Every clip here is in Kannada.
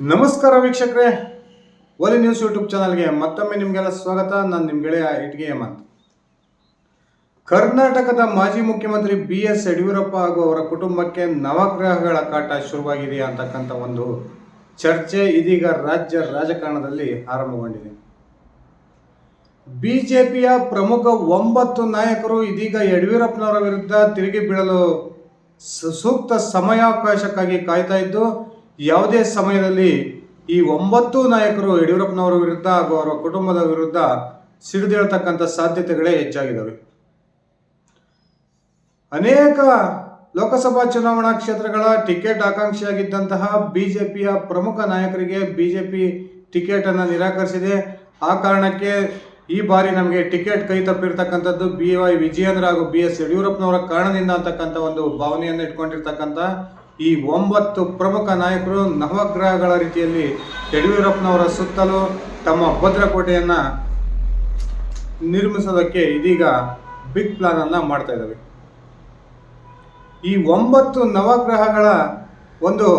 ನಮಸ್ಕಾರ ವೀಕ್ಷಕರೇ, ಓಲಿ ನ್ಯೂಸ್ ಯೂಟ್ಯೂಬ್ ಚಾನಲ್ಗೆ ಮತ್ತೊಮ್ಮೆ ನಿಮಗೆಲ್ಲ ಸ್ವಾಗತ. ನಾನು ನಿಮ್ಮ ಗೆಳೆಯ ಇಟ್ಗೆ ಹೇಮಂತ್. ಕರ್ನಾಟಕದ ಮಾಜಿ ಮುಖ್ಯಮಂತ್ರಿ BS ಯಡಿಯೂರಪ್ಪ ಹಾಗೂ ಅವರ ಕುಟುಂಬಕ್ಕೆ ನವಗ್ರಹಗಳ ಕಾಟ ಶುರುವಾಗಿದೆಯಾ ಅಂತಕ್ಕಂಥ ಒಂದು ಚರ್ಚೆ ಇದೀಗ ರಾಜ್ಯ ರಾಜಕಾರಣದಲ್ಲಿ ಆರಂಭಗೊಂಡಿದೆ. ಬಿಜೆಪಿಯ ಪ್ರಮುಖ 9 ನಾಯಕರು ಇದೀಗ ಯಡಿಯೂರಪ್ಪನವರ ವಿರುದ್ಧ ತಿರುಗಿ ಬೀಳಲು ಸೂಕ್ತ ಸಮಯಾವಕಾಶಕ್ಕಾಗಿ ಕಾಯ್ತಾ ಇದ್ದು, ಯಾವುದೇ ಸಮಯದಲ್ಲಿ ಈ 9 ನಾಯಕರು ಯಡಿಯೂರಪ್ಪನವರ ವಿರುದ್ಧ ಹಾಗೂ ಅವರ ಕುಟುಂಬದ ವಿರುದ್ಧ ಸಿಡಿದೇಳ್ತಕ್ಕಂಥ ಸಾಧ್ಯತೆಗಳೇ ಹೆಚ್ಚಾಗಿದ್ದಾವೆ. ಅನೇಕ ಲೋಕಸಭಾ ಚುನಾವಣಾ ಕ್ಷೇತ್ರಗಳ ಟಿಕೆಟ್ ಆಕಾಂಕ್ಷಿಯಾಗಿದ್ದಂತಹ ಬಿಜೆಪಿಯ ಪ್ರಮುಖ ನಾಯಕರಿಗೆ ಬಿಜೆಪಿ ಟಿಕೆಟ್ ಅನ್ನು ನಿರಾಕರಿಸಿದೆ. ಆ ಕಾರಣಕ್ಕೆ ಈ ಬಾರಿ ನಮಗೆ ಟಿಕೆಟ್ ಕೈ ತಪ್ಪಿರ್ತಕ್ಕಂಥದ್ದು BY ವಿಜಯೇಂದ್ರ ಹಾಗೂ BS ಯಡಿಯೂರಪ್ಪನವರ ಕಾರಣದಿಂದ ಅಂತಕ್ಕಂಥ ಒಂದು ಭಾವನೆಯನ್ನು ಇಟ್ಕೊಂಡಿರ್ತಕ್ಕಂಥ ಈ 9 ಪ್ರಮುಖ ನಾಯಕರು ನವಗ್ರಹಗಳ ರೀತಿಯಲ್ಲಿ ಯಡಿಯೂರಪ್ಪನವರ ಸುತ್ತಲೂ ತಮ್ಮ ಭದ್ರಕೋಟೆಯನ್ನು ನಿರ್ಮಿಸೋದಕ್ಕೆ ಇದೀಗ ಬಿಗ್ ಪ್ಲಾನ್ ಅನ್ನು ಮಾಡ್ತಾ ಇದ್ದಾವೆ. ಈ 9 ನವಗ್ರಹಗಳ ಒಂದು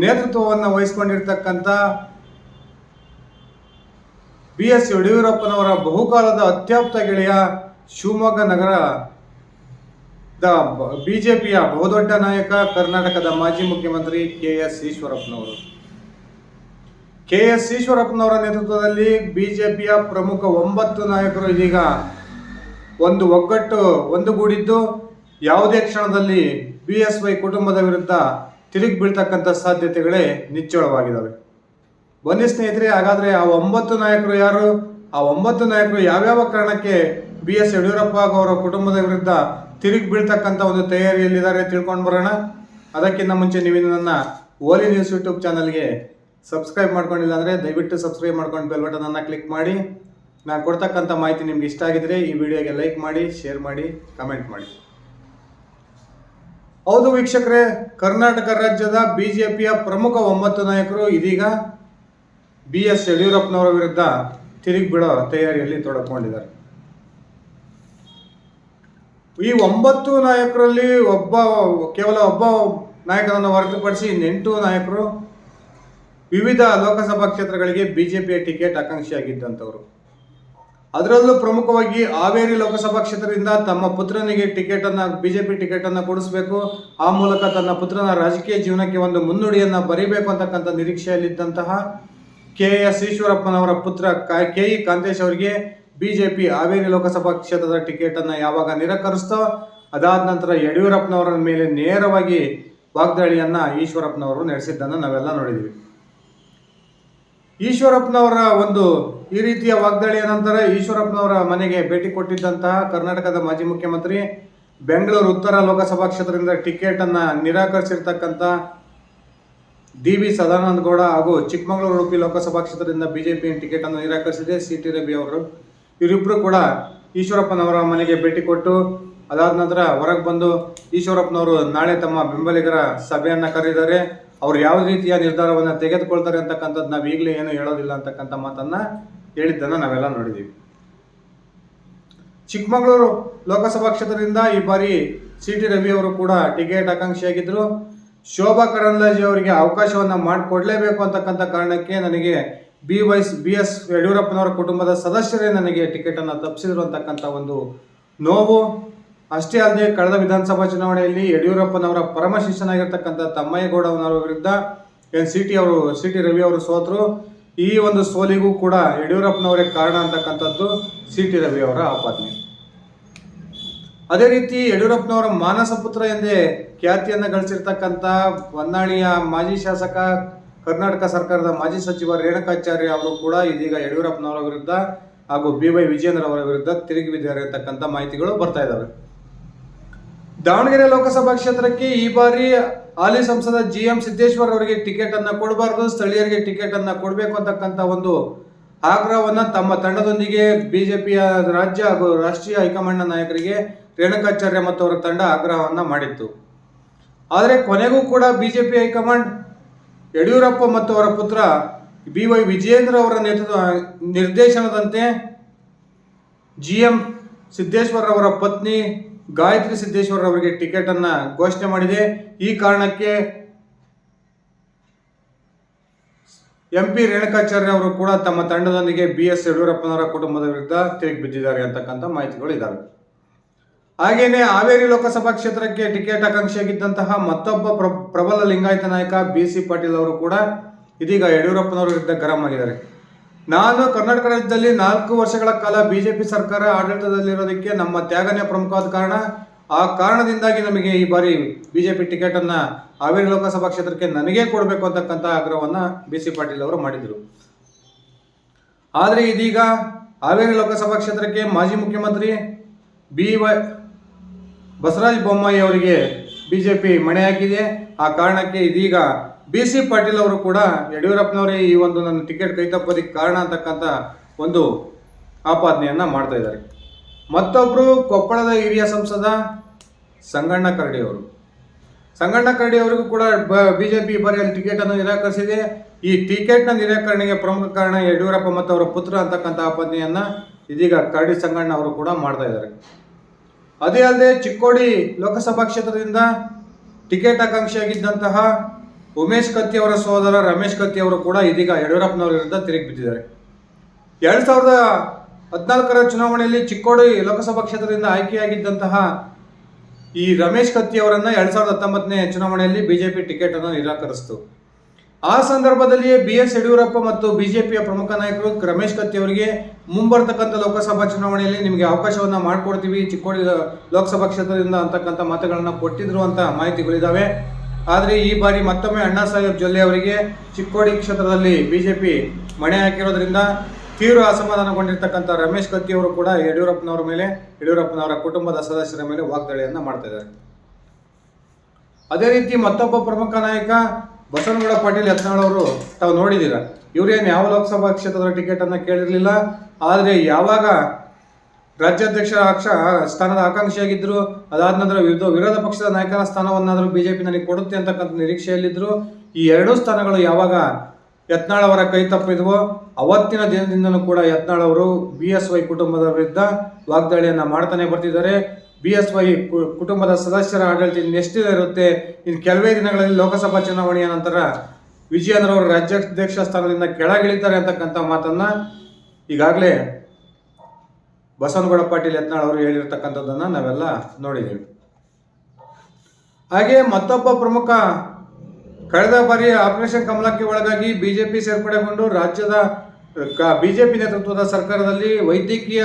ನೇತೃತ್ವವನ್ನು ವಹಿಸಿಕೊಂಡಿರ್ತಕ್ಕಂಥ BS ಯಡಿಯೂರಪ್ಪನವರ ಬಹುಕಾಲದ ಅತ್ಯಾಪ್ತ ಗೆಳೆಯ ಶಿವಮೊಗ್ಗ ನಗರದ ಬಿಜೆಪಿಯ ಬಹುದೊಡ್ಡ ನಾಯಕ ಕರ್ನಾಟಕದ ಮಾಜಿ ಮುಖ್ಯಮಂತ್ರಿ KS ಈಶ್ವರಪ್ಪನವರು. KS ಈಶ್ವರಪ್ಪನವರ ನೇತೃತ್ವದಲ್ಲಿ ಬಿಜೆಪಿಯ ಪ್ರಮುಖ 9 ನಾಯಕರು ಇದೀಗ ಒಂದುಗೂಡಿದ್ದು ಯಾವುದೇ ಕ್ಷಣದಲ್ಲಿ BSY ಕುಟುಂಬದ ವಿರುದ್ಧ ತಿರುಗಿ ಬೀಳ್ತಕ್ಕಂಥ ಸಾಧ್ಯತೆಗಳೇ ನಿಚ್ಚಳವಾಗಿದ್ದಾವೆ. ಬನ್ನಿ ಸ್ನೇಹಿತರೆ, ಹಾಗಾದರೆ ಆ 9 ನಾಯಕರು ಯಾರು? ಆ 9 ನಾಯಕರು ಯಾವ್ಯಾವ ಕಾರಣಕ್ಕೆ BS ಯಡಿಯೂರಪ್ಪ ಅವರ ಕುಟುಂಬದ ವಿರುದ್ಧ ತಿರುಗಿ ಬೀಳ್ತಕ್ಕಂಥ ಒಂದು ತಯಾರಿಯಲ್ಲಿದ್ದಾರೆ ತಿಳ್ಕೊಂಡು ಬರೋಣ. ಅದಕ್ಕಿಂತ ಮುಂಚೆ ನೀವು ನನ್ನ ಓಲಿ ನ್ಯೂಸ್ ಯೂಟ್ಯೂಬ್ ಚಾನಲ್ಗೆ ಸಬ್ಸ್ಕ್ರೈಬ್ ಮಾಡ್ಕೊಂಡಿಲ್ಲ ಅಂದರೆ ದಯವಿಟ್ಟು ಸಬ್ಸ್ಕ್ರೈಬ್ ಮಾಡ್ಕೊಂಡು ಬೆಲ್ ಬಟನನ್ನು ಕ್ಲಿಕ್ ಮಾಡಿ. ನಾನು ಕೊಡ್ತಕ್ಕಂಥ ಮಾಹಿತಿ ನಿಮ್ಗೆ ಇಷ್ಟ ಆಗಿದ್ರೆ ಈ ವಿಡಿಯೋಗೆ ಲೈಕ್ ಮಾಡಿ, ಶೇರ್ ಮಾಡಿ, ಕಮೆಂಟ್ ಮಾಡಿ. ಹೌದು ವೀಕ್ಷಕರೇ, ಕರ್ನಾಟಕ ರಾಜ್ಯದ ಬಿಜೆಪಿಯ ಪ್ರಮುಖ 9 ನಾಯಕರು ಇದೀಗ BS ಯಡಿಯೂರಪ್ಪನವರ ವಿರುದ್ಧ ತಿರುಗಿ ಬೀಳೋ ತಯಾರಿಯಲ್ಲಿ ತೊಡಕೊಂಡಿದ್ದಾರೆ. ಈ 9 ನಾಯಕರಲ್ಲಿ ಕೇವಲ ಒಬ್ಬ ನಾಯಕರನ್ನು ಹೊರತುಪಡಿಸಿ 8 ನಾಯಕರು ವಿವಿಧ ಲೋಕಸಭಾ ಕ್ಷೇತ್ರಗಳಿಗೆ ಬಿಜೆಪಿಯ ಟಿಕೆಟ್ ಆಕಾಂಕ್ಷಿಯಾಗಿದ್ದಂಥವರು. ಅದರಲ್ಲೂ ಪ್ರಮುಖವಾಗಿ ಹಾವೇರಿ ಲೋಕಸಭಾ ಕ್ಷೇತ್ರದಿಂದ ತಮ್ಮ ಪುತ್ರನಿಗೆ ಬಿಜೆಪಿ ಟಿಕೆಟ್ ಅನ್ನು ಕೊಡಿಸಬೇಕು, ಆ ಮೂಲಕ ತನ್ನ ಪುತ್ರನ ರಾಜಕೀಯ ಜೀವನಕ್ಕೆ ಒಂದು ಮುನ್ನುಡಿಯನ್ನು ಬರೀಬೇಕು ಅಂತಕ್ಕಂಥ ನಿರೀಕ್ಷೆಯಲ್ಲಿದ್ದಂತಹ KS ಈಶ್ವರಪ್ಪನವರ ಪುತ್ರ KE ಕಾಂತೇಶ್ ಅವರಿಗೆ ಬಿಜೆಪಿ ಹಾವೇರಿ ಲೋಕಸಭಾ ಕ್ಷೇತ್ರದ ಟಿಕೆಟ್ ಅನ್ನು ಯಾವಾಗ ನಿರಾಕರಿಸ್ತೋ ಅದಾದ ನಂತರ ಯಡಿಯೂರಪ್ಪನವರ ಮೇಲೆ ನೇರವಾಗಿ ವಾಗ್ದಾಳಿಯನ್ನ ಈಶ್ವರಪ್ಪನವರು ನಡೆಸಿದ್ದನ್ನು ನಾವೆಲ್ಲ ನೋಡಿದ್ವಿ. ಈಶ್ವರಪ್ಪನವರ ಈ ರೀತಿಯ ವಾಗ್ದಾಳಿಯ ನಂತರ ಈಶ್ವರಪ್ಪನವರ ಮನೆಗೆ ಭೇಟಿ ಕೊಟ್ಟಿದ್ದಂತಹ ಕರ್ನಾಟಕದ ಮಾಜಿ ಮುಖ್ಯಮಂತ್ರಿ ಬೆಂಗಳೂರು ಉತ್ತರ ಲೋಕಸಭಾ ಕ್ಷೇತ್ರದಿಂದ ಟಿಕೆಟ್ ಅನ್ನ ನಿರಾಕರಿಸಿರ್ತಕ್ಕಂಥ DV ಸದಾನಂದ ಗೌಡ ಹಾಗೂ ಚಿಕ್ಕಮಗಳೂರು ಉಡುಪಿ ಲೋಕಸಭಾ ಕ್ಷೇತ್ರದಿಂದ ಬಿಜೆಪಿ ಟಿಕೆಟ್ ಅನ್ನು ನಿರಾಕರಿಸಿದೆ CT ರವಿ ಅವರು. ಇವರಿಬ್ಬರು ಕೂಡ ಈಶ್ವರಪ್ಪನವರ ಮನೆಗೆ ಭೇಟಿ ಕೊಟ್ಟು ಅದಾದ ನಂತರ ಹೊರಗೆ ಬಂದು ಈಶ್ವರಪ್ಪನವರು ನಾಳೆ ತಮ್ಮ ಬೆಂಬಲಿಗರ ಸಭೆಯನ್ನು ಕರೆದಿದ್ದಾರೆ. ಅವರು ಯಾವ ರೀತಿಯ ನಿರ್ಧಾರವನ್ನು ತೆಗೆದುಕೊಳ್ತಾರೆ ಅಂತಕ್ಕಂಥದ್ದು ನಾವು ಈಗಲೇ ಏನು ಹೇಳೋದಿಲ್ಲ ಅಂತಕ್ಕಂಥ ಮಾತನ್ನ ಹೇಳಿದ್ದನ್ನು ನಾವೆಲ್ಲ ನೋಡಿದ್ದೀವಿ. ಚಿಕ್ಕಮಗಳೂರು ಲೋಕಸಭಾ ಕ್ಷೇತ್ರದಿಂದ ಈ ಬಾರಿ CT ರವಿ ಅವರು ಕೂಡ ಟಿಕೆಟ್ ಆಕಾಂಕ್ಷಿಯಾಗಿದ್ದರು. ಶೋಭಾ ಕರಂದ್ಲಾಜೆ ಅವರಿಗೆ ಅವಕಾಶವನ್ನು ಮಾಡಿಕೊಡ್ಲೇಬೇಕು ಅಂತಕ್ಕಂಥ ಕಾರಣಕ್ಕೆ ನನಗೆ BS ಯಡಿಯೂರಪ್ಪನವರ ಕುಟುಂಬದ ಸದಸ್ಯರೇ ನನಗೆ ಟಿಕೆಟ್ ಅನ್ನು ತಪ್ಪಿಸಿದ್ರು ಅಂತಕ್ಕಂಥ ಒಂದು ನೋವು. ಅಷ್ಟೇ ಅಲ್ಲದೆ ಕಳೆದ ವಿಧಾನಸಭಾ ಚುನಾವಣೆಯಲ್ಲಿ ಯಡಿಯೂರಪ್ಪನವರ ಪರಮ ಶಿಷ್ಯನಾಗಿರ್ತಕ್ಕಂಥ ತಮ್ಮಯ್ಯಗೌಡನವರ ವಿರುದ್ಧ CT ರವಿ ಅವರು ಸೋತರು. ಈ ಒಂದು ಸೋಲಿಗೂ ಕೂಡ ಯಡಿಯೂರಪ್ಪನವರೇ ಕಾರಣ ಅಂತಕ್ಕಂಥದ್ದು CT ರವಿ ಅವರ ಆಪಾದನೆ. ಅದೇ ರೀತಿ ಯಡಿಯೂರಪ್ಪನವರ ಮಾನಸ ಪುತ್ರ ಎಂದೇ ಖ್ಯಾತಿಯನ್ನು ಗಳಿಸಿರ್ತಕ್ಕಂಥ ಹೊನ್ನಾಳಿಯ ಮಾಜಿ ಶಾಸಕ, ಕರ್ನಾಟಕ ಸರ್ಕಾರದ ಮಾಜಿ ಸಚಿವ ರೇಣುಕಾಚಾರ್ಯ ಅವರು ಕೂಡ ಇದೀಗ ಯಡಿಯೂರಪ್ಪನವರ ವಿರುದ್ಧ ಹಾಗೂ BY ವಿಜಯೇಂದ್ರ ಅವರ ವಿರುದ್ಧ ತಿರುಗಿ ಬಿದ್ದಿದ್ದಾರೆ ಅಂತಕ್ಕಂಥ ಮಾಹಿತಿಗಳು ಬರ್ತಾ ಇದ್ದಾವೆ. ದಾವಣಗೆರೆ ಲೋಕಸಭಾ ಕ್ಷೇತ್ರಕ್ಕೆ ಈ ಬಾರಿ ಹಾಲಿ ಸಂಸದ GM ಸಿದ್ದೇಶ್ವರ್ ಅವರಿಗೆ ಟಿಕೆಟ್ ಅನ್ನ ಕೊಡಬಾರದು, ಸ್ಥಳೀಯರಿಗೆ ಟಿಕೆಟ್ ಅನ್ನ ಕೊಡಬೇಕು ಅಂತಕ್ಕಂಥ ಒಂದು ಆಗ್ರಹವನ್ನ ತಮ್ಮ ತಂಡದೊಂದಿಗೆ ಬಿಜೆಪಿಯ ರಾಜ್ಯ ಹಾಗೂ ರಾಷ್ಟ್ರೀಯ ಹೈಕಮಾಂಡ್ ನಾಯಕರಿಗೆ ರೇಣುಕಾಚಾರ್ಯ ಮತ್ತು ಅವರ ತಂಡ ಆಗ್ರಹವನ್ನ ಮಾಡಿತ್ತು. ಆದರೆ ಕೊನೆಗೂ ಕೂಡ ಬಿಜೆಪಿ ಹೈಕಮಾಂಡ್ ಯಡಿಯೂರಪ್ಪ ಮತ್ತು ಅವರ ಪುತ್ರ BY ವಿಜಯೇಂದ್ರ ಅವರ ನಿರ್ದೇಶನದಂತೆ GM ಸಿದ್ದೇಶ್ವರ್ ಅವರ ಪತ್ನಿ ಗಾಯತ್ರಿ ಸಿದ್ದೇಶ್ವರ್ ಅವರಿಗೆ ಟಿಕೆಟ್ ಅನ್ನ ಘೋಷಣೆ ಮಾಡಿದೆ. ಈ ಕಾರಣಕ್ಕೆ MP ರೇಣುಕಾಚಾರ್ಯ ಅವರು ಕೂಡ ತಮ್ಮ ತಂಡದೊಂದಿಗೆ BS ಯಡಿಯೂರಪ್ಪನವರ ಕುಟುಂಬದ ವಿರುದ್ಧ ತಿರುಗಿ ಬಿದ್ದಿದ್ದಾರೆ ಅಂತಕ್ಕಂಥ ಮಾಹಿತಿಗಳು ಇದ್ದಾವೆ. ಹಾಗೇನೆ ಹಾವೇರಿ ಲೋಕಸಭಾ ಕ್ಷೇತ್ರಕ್ಕೆ ಟಿಕೆಟ್ ಆಕಾಂಕ್ಷಿಯಾಗಿದ್ದಂತಹ ಮತ್ತೊಬ್ಬ ಪ್ರಬಲ ಲಿಂಗಾಯತ ನಾಯಕ BC ಪಾಟೀಲ್ ಅವರು ಕೂಡ ಇದೀಗ ಯಡಿಯೂರಪ್ಪನವರ ವಿರುದ್ಧ ಗರಂ ಆಗಿದ್ದಾರೆ. ನಾನು ಕರ್ನಾಟಕ ರಾಜ್ಯದಲ್ಲಿ 4 ವರ್ಷಗಳ ಕಾಲ BJP ಸರ್ಕಾರ ಆಡಳಿತದಲ್ಲಿರೋದಕ್ಕೆ ನಮ್ಮ ತ್ಯಾಗನೇ ಪ್ರಮುಖವಾದ ಕಾರಣ. ಆ ಕಾರಣದಿಂದಾಗಿ ನಮಗೆ ಈ ಬಾರಿ BJP ಟಿಕೆಟ್ ಅನ್ನ ಹಾವೇರಿ ಲೋಕಸಭಾ ಕ್ಷೇತ್ರಕ್ಕೆ ನನಗೇ ಕೊಡಬೇಕು ಅಂತಕ್ಕಂಥ ಆಗ್ರಹವನ್ನ BC ಪಾಟೀಲ್ ಅವರು ಮಾಡಿದರು. ಆದರೆ ಇದೀಗ ಹಾವೇರಿ ಲೋಕಸಭಾ ಕ್ಷೇತ್ರಕ್ಕೆ ಮಾಜಿ ಮುಖ್ಯಮಂತ್ರಿ ಬಸವರಾಜ ಬೊಮ್ಮಾಯಿ ಅವರಿಗೆ BJP ಮಣೆ ಹಾಕಿದೆ. ಆ ಕಾರಣಕ್ಕೆ ಇದೀಗ BC ಪಾಟೀಲ್ ಅವರು ಕೂಡ ಯಡಿಯೂರಪ್ಪನವರೇ ಈ ಒಂದು ನನ್ನ ಟಿಕೆಟ್ ಕೈತಪ್ಪೋದಕ್ಕೆ ಕಾರಣ ಅಂತಕ್ಕಂಥ ಒಂದು ಆಪಾದನೆಯನ್ನ ಮಾಡ್ತಾ ಇದ್ದಾರೆ. ಮತ್ತೊಬ್ಬರು ಕೊಪ್ಪಳದ ಹಿರಿಯ ಸಂಸದ ಸಂಗಣ್ಣ ಕರಡಿ ಅವರಿಗೂ ಕೂಡ BJP ಈ ಬಾರಿ ಟಿಕೆಟ್ ಅನ್ನು ನಿರಾಕರಿಸಿದೆ. ಈ ಟಿಕೆಟ್ನ ನಿರಾಕರಣೆಗೆ ಪ್ರಮುಖ ಕಾರಣ ಯಡಿಯೂರಪ್ಪ ಮತ್ತು ಅವರ ಪುತ್ರ ಅಂತಕ್ಕಂಥ ಆಪಾದನೆಯನ್ನ ಇದೀಗ ಕರಡಿ ಸಂಗಣ್ಣ ಅವರು ಕೂಡ ಮಾಡ್ತಾ ಇದ್ದಾರೆ. ಅದೇ ಅಲ್ಲದೆ ಚಿಕ್ಕೋಡಿ ಲೋಕಸಭಾ ಕ್ಷೇತ್ರದಿಂದ ಟಿಕೆಟ್ ಆಕಾಂಕ್ಷಿಯಾಗಿದ್ದಂತಹ ಉಮೇಶ್ ಕತ್ತಿ ಅವರ ಸಹೋದರ ರಮೇಶ್ ಕತ್ತಿ ಅವರು ಕೂಡ ಇದೀಗ ಯಡಿಯೂರಪ್ಪನವರ ವಿರುದ್ಧ ತಿರುಗಿ ಬಿದ್ದಿದ್ದಾರೆ. 2014ರ ಚುನಾವಣೆಯಲ್ಲಿ ಚಿಕ್ಕೋಡಿ ಲೋಕಸಭಾ ಕ್ಷೇತ್ರದಿಂದ ಆಯ್ಕೆಯಾಗಿದ್ದಂತಹ ಈ ರಮೇಶ್ ಕತ್ತಿ ಅವರನ್ನ 2019ನೇ ಚುನಾವಣೆಯಲ್ಲಿ BJP ಟಿಕೆಟ್ ಅನ್ನು ನಿರಾಕರಿಸಿತು. ಆ ಸಂದರ್ಭದಲ್ಲಿಯೇ BS ಯಡಿಯೂರಪ್ಪ ಮತ್ತು BJPಯ ಪ್ರಮುಖ ನಾಯಕರು ರಮೇಶ್ ಕತ್ತಿ ಅವರಿಗೆ ಮುಂಬರ್ತಕ್ಕಂಥ ಲೋಕಸಭಾ ಚುನಾವಣೆಯಲ್ಲಿ ನಿಮಗೆ ಅವಕಾಶವನ್ನ ಮಾಡಿಕೊಡ್ತೀವಿ ಚಿಕ್ಕೋಡಿ ಲೋಕಸಭಾ ಕ್ಷೇತ್ರದಿಂದ ಅಂತಕ್ಕಂಥ ಮಾತುಗಳನ್ನ ಕೊಟ್ಟಿದ್ರು ಅಂತ ಮಾಹಿತಿಗಳಿದ್ದಾವೆ. ಆದರೆ ಈ ಬಾರಿ ಮತ್ತೊಮ್ಮೆ ಅಣ್ಣಾ ಸಾಹೇಬ್ ಜೊಲ್ಲೆ ಅವರಿಗೆ ಚಿಕ್ಕೋಡಿ ಕ್ಷೇತ್ರದಲ್ಲಿ BJP ಮಣೆ ಹಾಕಿರೋದ್ರಿಂದ ತೀವ್ರ ಅಸಮಾಧಾನಗೊಂಡಿರ್ತಕ್ಕಂಥ ರಮೇಶ್ ಕತ್ತಿ ಅವರು ಕೂಡ ಯಡಿಯೂರಪ್ಪನವರ ಕುಟುಂಬದ ಸದಸ್ಯರ ಮೇಲೆ ವಾಗ್ದಾಳಿಯನ್ನ ಮಾಡ್ತಾ ಇದ್ದಾರೆ. ಅದೇ ರೀತಿ ಮತ್ತೊಬ್ಬ ಪ್ರಮುಖ ನಾಯಕ ಬಸವನಗೌಡ ಪಾಟೀಲ್ ಯತ್ನಾಳ್ ಅವರು ತಾವು ನೋಡಿದ್ದೀರಾ, ಇವರೇನು ಯಾವ ಲೋಕಸಭಾ ಕ್ಷೇತ್ರದ ಟಿಕೆಟ್ ಅನ್ನ ಕೇಳಿರಲಿಲ್ಲ. ಆದರೆ ಯಾವಾಗ ರಾಜ್ಯಾಧ್ಯಕ್ಷರ ಸ್ಥಾನದ ಆಕಾಂಕ್ಷಿಯಾಗಿದ್ದರು, ಅದಾದ ನಂತರ ವಿರೋಧ ಪಕ್ಷದ ನಾಯಕನ ಸ್ಥಾನವನ್ನಾದರೂ BJP ನನಗೆ ಕೊಡುತ್ತೆ ಅಂತಕ್ಕಂಥ ನಿರೀಕ್ಷೆಯಲ್ಲಿದ್ದರು. ಈ 2 ಸ್ಥಾನಗಳು ಯಾವಾಗ ಯತ್ನಾಳ್ ಅವರ ಕೈ ತಪ್ಪಿದ್ವೋ ಅವತ್ತಿನ ದಿನದಿಂದನೂ ಕೂಡ ಯತ್ನಾಳ್ ಅವರು BSY ಕುಟುಂಬದ ವಿರುದ್ಧ ವಾಗ್ದಾಳಿಯನ್ನ ಮಾಡ್ತಾನೆ ಬರ್ತಿದ್ದಾರೆ. BSY ಕುಟುಂಬದ ಸದಸ್ಯರ ಆಡಳಿತ ಇನ್ನೆಷ್ಟು ಇರುತ್ತೆ, ಇನ್ನು ಕೆಲವೇ ದಿನಗಳಲ್ಲಿ ಲೋಕಸಭಾ ಚುನಾವಣೆಯ ನಂತರ ವಿಜಯೇಂದ್ರ ಅವರು ರಾಜ್ಯಾಧ್ಯಕ್ಷ ಸ್ಥಾನದಿಂದ ಕೆಳಗಿಳಿತಾರೆ ಅಂತಕ್ಕಂಥ ಮಾತನ್ನ ಈಗಾಗಲೇ ಬಸವನಗೌಡ ಪಾಟೀಲ್ ಯತ್ನಾಳ್ ಅವರು ಹೇಳಿರ್ತಕ್ಕಂಥದ್ದನ್ನ ನಾವೆಲ್ಲ ನೋಡಿದ್ದೇವೆ. ಹಾಗೆ ಮತ್ತೊಬ್ಬ ಪ್ರಮುಖ ಕಳೆದ ಬಾರಿ ಆಪರೇಷನ್ ಕಮಲಕ್ಕೆ ಒಳಗಾಗಿ BJP ಸೇರ್ಪಡೆಗೊಂಡು ರಾಜ್ಯದ BJP ನೇತೃತ್ವದ ಸರ್ಕಾರದಲ್ಲಿ ವೈದ್ಯಕೀಯ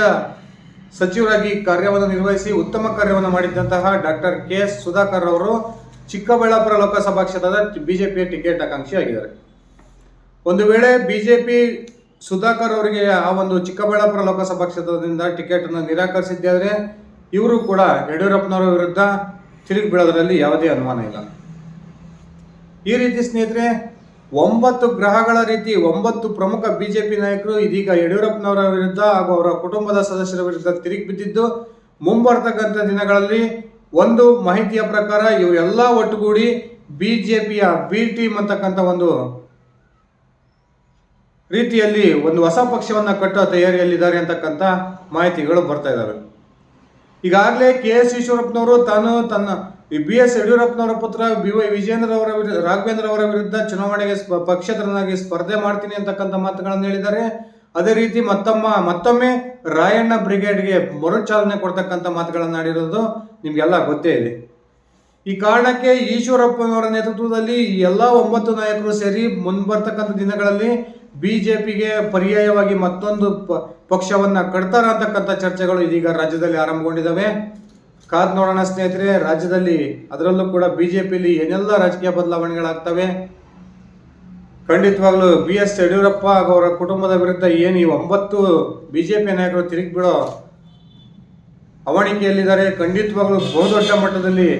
ಸಚಿವರಾಗಿ ಕಾರ್ಯವನ್ನು ನಿರ್ವಹಿಸಿ ಉತ್ತಮ ಕಾರ್ಯವನ್ನು ಮಾಡಿದ್ದಂತಹ ಡಾಕ್ಟರ್ KS ಸುಧಾಕರ್ ಅವರು ಚಿಕ್ಕಬಳ್ಳಾಪುರ ಲೋಕಸಭಾ ಕ್ಷೇತ್ರದ BJPಯ ಟಿಕೆಟ್ ಆಕಾಂಕ್ಷಿಯಾಗಿದ್ದಾರೆ. ಒಂದು ವೇಳೆ BJP ಸುಧಾಕರ್ ಅವರಿಗೆ ಆ ಒಂದು ಚಿಕ್ಕಬಳ್ಳಾಪುರ ಲೋಕಸಭಾ ಕ್ಷೇತ್ರದಿಂದ ಟಿಕೆಟ್ ಅನ್ನು ನಿರಾಕರಿಸಿದ್ದಾದರೆ ಇವರು ಕೂಡ ಯಡಿಯೂರಪ್ಪನವರ ವಿರುದ್ಧ ತಿರುಗಿ ಬೀಳೋದರಲ್ಲಿ ಯಾವುದೇ ಅನುಮಾನ ಇಲ್ಲ. ಈ ರೀತಿ ಸ್ನೇಹಿತರೆ 9 ಗ್ರಹಗಳ ರೀತಿ 9 ಪ್ರಮುಖ BJP ನಾಯಕರು ಇದೀಗ ಯಡಿಯೂರಪ್ಪನವರ ವಿರುದ್ಧ ಹಾಗೂ ಅವರ ಕುಟುಂಬದ ಸದಸ್ಯರ ವಿರುದ್ಧ ತಿರುಗಿ ಬಿದ್ದಿದ್ದು, ಮುಂಬರ್ತಕ್ಕಂಥ ದಿನಗಳಲ್ಲಿ ಒಂದು ಮಾಹಿತಿಯ ಪ್ರಕಾರ ಇವರೆಲ್ಲ ಒಟ್ಟುಗೂಡಿ BJPಯ B ಟೀಮ್ ಅಂತಕ್ಕಂಥ ಒಂದು ರೀತಿಯಲ್ಲಿ ಒಂದು ಹೊಸ ಪಕ್ಷವನ್ನ ಕಟ್ಟುವ ತಯಾರಿಯಲ್ಲಿದ್ದಾರೆ ಅಂತಕ್ಕಂಥ ಮಾಹಿತಿಗಳು ಬರ್ತಾ ಇದ್ದಾವೆ. ಈಗಾಗಲೇ KS ಈಶ್ವರಪ್ಪನವರು ತಾನು ತನ್ನ BS ಯಡಿಯೂರಪ್ಪನವರ ಪುತ್ರ BY ರಾಘವೇಂದ್ರ ಅವರ ವಿರುದ್ಧ ಚುನಾವಣೆಗೆ ಪಕ್ಷೇತರನಾಗಿ ಸ್ಪರ್ಧೆ ಮಾಡ್ತೀನಿ ಅಂತಕ್ಕಂಥ ಮಾತುಗಳನ್ನು ಹೇಳಿದ್ದಾರೆ. ಅದೇ ರೀತಿ ಮತ್ತೊಮ್ಮೆ ರಾಯಣ್ಣ ಬ್ರಿಗೇಡ್ಗೆ ಮರುಚಾಲನೆ ಕೊಡ್ತಕ್ಕಂಥ ಮಾತುಗಳನ್ನು ಆಡಿರೋದು ನಿಮ್ಗೆಲ್ಲ ಗೊತ್ತೇ ಇದೆ. ಈ ಕಾರಣಕ್ಕೆ ಈಶ್ವರಪ್ಪನವರ ನೇತೃತ್ವದಲ್ಲಿ ಎಲ್ಲ 9 ನಾಯಕರು ಸೇರಿ ಮುಂಬರ್ತಕ್ಕಂಥ ದಿನಗಳಲ್ಲಿ BJPಗೆ ಪರ್ಯಾಯವಾಗಿ ಮತ್ತೊಂದು ಪಕ್ಷವನ್ನ ಕಟ್ತಾರ ಅಂತಕ್ಕಂಥ ಚರ್ಚೆಗಳು ಇದೀಗ ರಾಜ್ಯದಲ್ಲಿ ಆರಂಭಗೊಂಡಿದ್ದಾವೆ. ಕಾದ್ ನೋಡೋಣ ಸ್ನೇಹಿತರೆ, ರಾಜ್ಯದಲ್ಲಿ ಅದರಲ್ಲೂ ಕೂಡ BJPಲಿ ಏನೆಲ್ಲ ರಾಜಕೀಯ ಬದಲಾವಣೆಗಳಾಗ್ತವೆ. ಖಂಡಿತವಾಗ್ಲೂ BS ಯಡಿಯೂರಪ್ಪ ಹಾಗೂ ಅವರ ಕುಟುಂಬದ ವಿರುದ್ಧ ಏನು ಈ 9 BJP ನಾಯಕರು ತಿರುಗಿ ಬಿಡೋ ಅವಣಿಕೆಯಲ್ಲಿದ್ದಾರೆ. ಖಂಡಿತವಾಗ್ಲೂ ಬಹುದೊಡ್ಡ ಮಟ್ಟದಲ್ಲಿ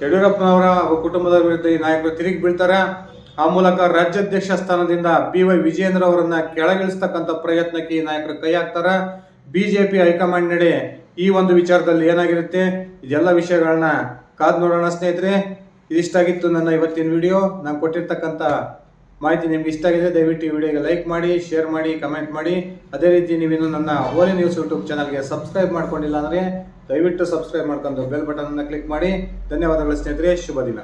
ಯಡಿಯೂರಪ್ಪನವರ ಕುಟುಂಬದ ವಿರುದ್ಧ ಈ ನಾಯಕರು ತಿರುಗಿ ಬೀಳ್ತಾರೆ. ಆ ಮೂಲಕ ರಾಜ್ಯಾಧ್ಯಕ್ಷ ಸ್ಥಾನದಿಂದ BY ವಿಜಯೇಂದ್ರ ಅವರನ್ನ ಕೆಳಗಿಳಿಸ್ತಕ್ಕಂಥ ಪ್ರಯತ್ನಕ್ಕೆ ಈ ನಾಯಕರು ಕೈ ಹಾಕ್ತಾರ. BJP ಹೈಕಮಾಂಡ್ ನಡೆ ಈ ಒಂದು ವಿಚಾರದಲ್ಲಿ ಏನಾಗಿರುತ್ತೆ, ಇದೆಲ್ಲ ವಿಷಯಗಳನ್ನ ಕಾದ್ ನೋಡೋಣ ಸ್ನೇಹಿತರೆ. ಇದಿಷ್ಟಾಗಿತ್ತು ನನ್ನ ಇವತ್ತಿನ ವಿಡಿಯೋ. ನಾನು ಕೊಟ್ಟಿರ್ತಕ್ಕಂಥ ಮಾಹಿತಿ ನಿಮ್ಗೆ ಇಷ್ಟ ಆಗಿದೆ, ದಯವಿಟ್ಟು ಈ ವಿಡಿಯೋಗೆ ಲೈಕ್ ಮಾಡಿ, ಶೇರ್ ಮಾಡಿ, ಕಮೆಂಟ್ ಮಾಡಿ. ಅದೇ ರೀತಿ ನೀವಿನ್ನು ನನ್ನ ಓಲಿ ನ್ಯೂಸ್ ಯೂಟ್ಯೂಬ್ ಚಾನಲ್ಗೆ ಸಬ್ಸ್ಕ್ರೈಬ್ ಮಾಡ್ಕೊಂಡಿಲ್ಲ ಅಂದರೆ ದಯವಿಟ್ಟು ಸಬ್ಸ್ಕ್ರೈಬ್ ಮಾಡ್ಕೊಂಡು ಬೆಲ್ ಬಟನ್ ಅನ್ನು ಕ್ಲಿಕ್ ಮಾಡಿ. ಧನ್ಯವಾದಗಳು ಸ್ನೇಹಿತರೆ, ಶುಭ ದಿನ.